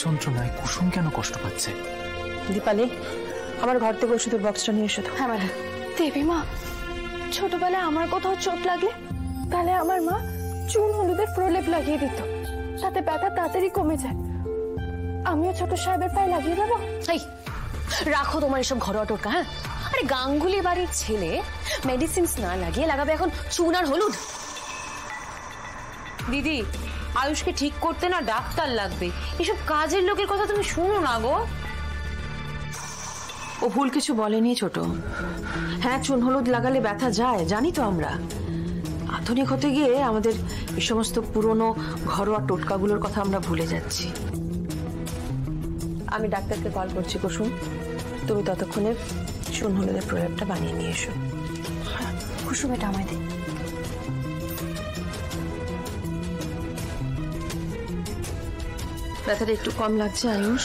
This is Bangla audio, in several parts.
যন্ত্রণায় কুসুম কেন কষ্ট পাচ্ছে? দীপালি, আমার ঘর থেকে ওষুধের বক্সটা নিয়ে এসো। হ্যাঁ ম্যাডাম। দেবী মা, ছোটবেলায় আমার কোথাও চোট লাগলে তাহলে আমার মা চুন হলুদের প্রলেপ লাগিয়ে দিত, তাতে ব্যথা তাড়াতাড়ি কমে যায়। আমিও ছোট সাহেবের পায়ে লাগিয়ে দেবো? এই রাখো তোমার এসব ঘরোয়া টোটকা। হ্যাঁ, আরে গাঙ্গুলি বাড়ির ছেলে মেডিসিনস না লাগিয়ে লাগাবে এখন চুন আর হলুদ? দিদি, আয়ুষকে ঠিক করতে না ডাক্তার লাগবে, এসব কাজের লোকের কথা তুমি শুনো না গো। ও ভুল কিছু বলেনি ছোট। হ্যাঁ, চুন হলুদ লাগালে ব্যথা যায়, জানি তো আমরা। আধুনিক হতে গিয়ে আমাদের এই সমস্ত পুরনো ঘরোয়া টোটকাগুলোর কথা আমরা ভুলে যাচ্ছি। আমি ডাক্তারকে কল করছি কুসুম, তুমি ততক্ষণে চুন হলুদের প্রলেপটা বানিয়ে নিয়ে এসো। কুসুম, এটা আমায় দে। ব্যথাটা একটু কম লাগছে আয়ুষ,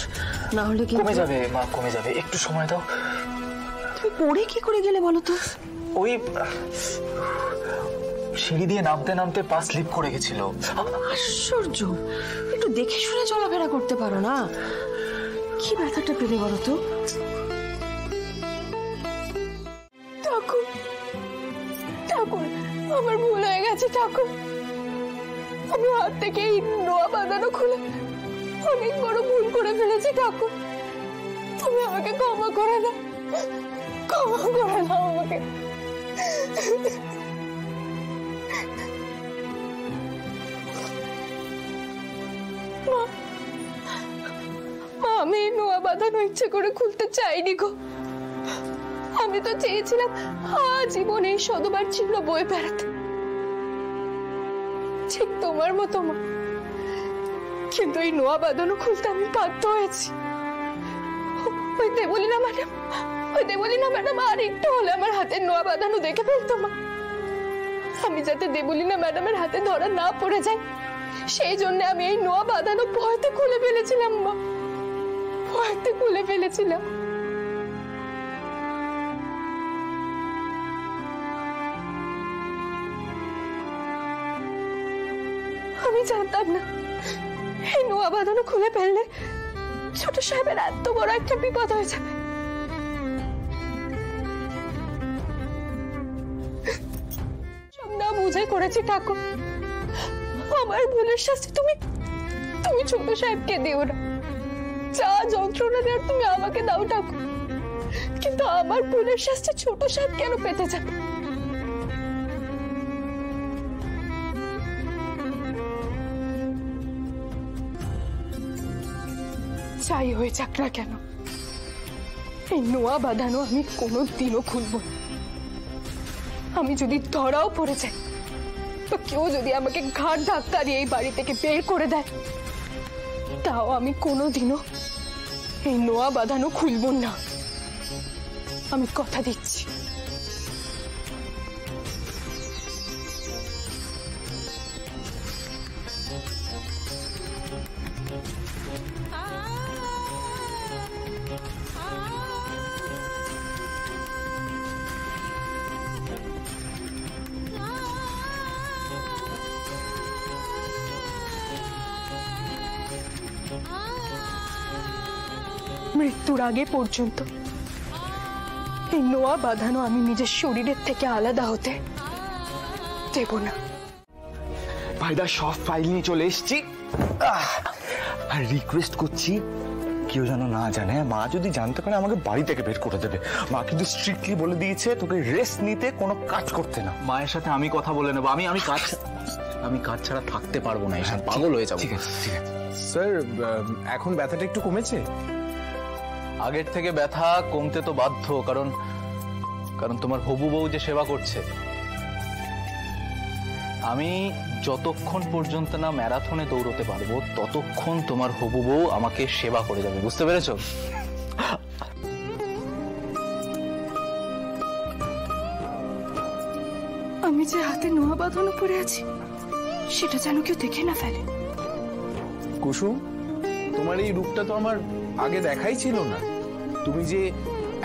না হলে কি কমে যাবে মা, কমে যাবে, একটু সময় দাও। তুমি পড়ে কি করে গেলে বলো তো? ওই সিঁড়ি দিয়ে নামতে নামতে পা স্লিপ করে গেছিল। আশ্চর্য, একটু দেখে শুনে চলাফেরা করতে পারো না? কি ব্যথাটা পেলে বলো তো? ঠাকুর, ঠাকুর, আমার ভুল হয়ে গেছে ঠাকুর। আমি হাত থেকে এই নোয়া বাঁধানো খুলে অনেক বড় ভুল করে ফেলেছি ঠাকুর। তুমি আমাকে ক্ষমা করে দাও, ক্ষমা করে দাও আমাকে। মা, আমি এই নোয়া বাঁধানো ইচ্ছে করে খুলতে চাইনি গো। আমি তো চেয়েছিলাম আজীবন এই শতবার চিহ্ন বয়ে বেড়াতে, ঠিক তোমার মতো মা। কিন্তু এই নোয়া বাঁধানো খুলতে আমি বাধ্য হয়েছি। ওই দেবলীনা ম্যাডাম আর একটু হলে আমার হাতের নোয়া বাঁধানো দেখে ফেলতো মা। আমি যাতে দেবলীনা ম্যাডামের হাতে ধরা না পড়ে যায়, সেই জন্য আমি এই নোয়া বাঁধানো ভয়তে খুলে ফেলেছিলাম মা, ভয়তে খুলে ফেলেছিলাম। আমি জানতাম না এই নোয়া বাঁধানো খুলে ফেললে ছোট সাহেবের এত বড় একটা বিপদ হয়ে যাবে। সব না বুঝে করেছি ঠাকুর। আমার ভুলের শাস্তি তুমি ছোট সাহেবকে দিও না। যা যন্ত্রণা দেওয়ার তুমি আমাকে দাও ঠাকুর, কিন্তু আমার ভুলের শাস্তি ছোট সাহেব কেন পেতে যাবে? যাই হয়ে যাক না কেন, এই নোয়া বাঁধানো আমি কোনোদিনও খুলব না। আমি যদি ধরাও পড়ে যাই, তো কেউ যদি আমাকে ঘাট ধাক্কা দিয়ে এই বাড়ি থেকে বের করে দেয়, তাও আমি কোনোদিনও এই নোয়া বাঁধানো খুলব না। আমি কথা দিচ্ছি। মৃত্যুর আগে পর্যন্ত এই নোয়া বাঁধানো আমি নিজের শরীরের থেকে আলাদা হতে দেব না। ভাইদা, সব ফাইল নিয়ে চলে এসেছি। আর রিকোয়েস্ট করছি, কেউ যেন না জানে। মা যদি জানতে পারে আমাকে বাড়ি থেকে বের করে দেবে। মা কিন্তু স্ট্রিক্টলি বলে দিয়েছে তোকে রেস্ট নিতে, কোনো কাজ করতে না। মায়ের সাথে আমি কথা বলে নেবো। আমি কাজ ছাড়া থাকতে পারবো না, এসব পাগল হয়ে যাবো। ঠিক আছে, ঠিক আছে স্যার। এখন ব্যথাটা একটু কমেছে? আগের থেকে ব্যথা কমতে তো বাধ্য, কারণ তোমার হবু বউ যে সেবা করছে। আমি যতক্ষণ পর্যন্ত না ম্যারাথনে দৌড়তে পারবো, ততক্ষণ তোমার হবু বউ আমাকে সেবা করে যাবে, বুঝতে পেরেছো? আমি যে হাতে নোয়া বাঁধানো পড়ে আছি, সেটা যেন কেউ দেখে না ফেলে। কুসুম, তোমার এই রূপটা তো আমার আগে দেখাই ছিল না। তুমি যে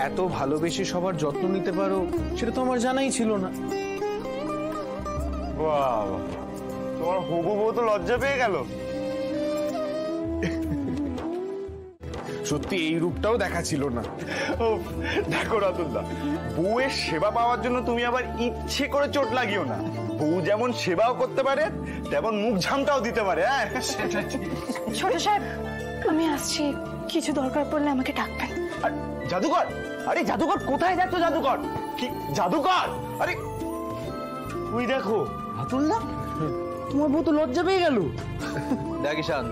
এত ভালোবেসে সবার যত্ন নিতে পারো, সেটা তো আমার জানাই ছিল না। তোমার হবু বউ তো লজ্জা পেয়ে গেল। সত্যি এই রূপটাও দেখা ছিল না। ও দেখো রতনদা, বউয়ের সেবা পাওয়ার জন্য তুমি আবার ইচ্ছে করে চোট লাগিও না। বউ যেমন সেবাও করতে পারে তেমন মুখ ঝামটাও দিতে পারে। হ্যাঁ সেটা ঠিক। ছোট সাহেব, আমি আসছি, কিছু দরকার পড়লে আমাকে ডাকবেন। আর জাদুকর, আরে জাদুকর কোথায় যাচ্ছ? জাদুকর কি জাদুকর? আরে তুই দেখো আতুল্লাহ, তোমার বউ তো লজ্জা পেয়ে গেল। দেখ ঈশান,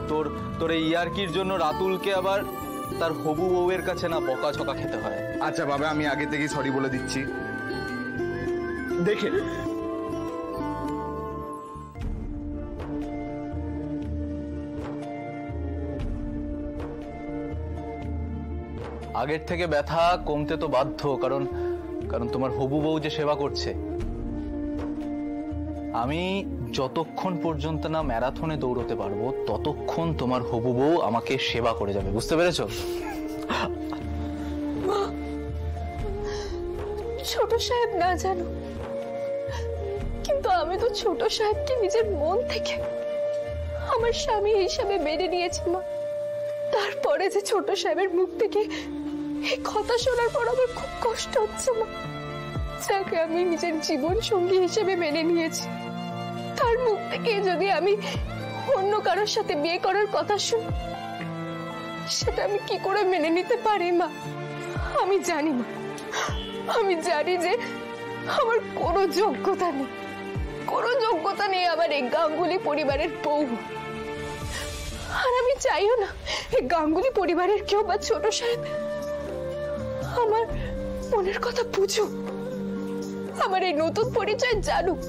তোর এই ইয়ার্কির জন্য রাতুলকে আবার তার হবু বউয়ের কাছে না বকাঝকা খেতে হয়। আচ্ছা বাবা, আমি আগে থেকেই সরি বলে দিচ্ছি। দেখে আগের থেকে ব্যথা কমতে তো বাধ্য, কারণ তোমার হবু বউ যে সেবা করছে। আমি যতক্ষণ পর্যন্ত না ম্যারাথনে দৌড়তে পারবো ততক্ষণ তোমার হবু বউ আমাকে সেবা করে যাবে, বুঝতে পেরেছো? ছোট সাহেব না জানো, কিন্তু আমি তো ছোট সাহেবকে নিজের মন থেকে আমার স্বামী হিসাবে মেনে নিয়েছি মা। তারপরে যে ছোট সাহেবের মুখ থেকে এই কথা শোনার পর আমার খুব কষ্ট হচ্ছে মা। যাকে আমি নিজের জীবন সঙ্গী হিসেবে মেনে নিয়েছি, তার মুখ থেকে যদি আমি অন্য কারোর সাথে বিয়ে করার কথা শুনি, সেটা আমি কি করে মেনে নিতে পারি মা? আমি জানি মা, আমি জানি যে আমার কোনো যোগ্যতা নেই, কোনো যোগ্যতা নেই আমার এই গাঙ্গুলি পরিবারের বউ। আর আমি চাইও না এই গাঙ্গুলি পরিবারের কেউ বা ছোট সাহেব আমার মনের কথা বুঝুক, আমার এই নতুন পরিচয় জানুক।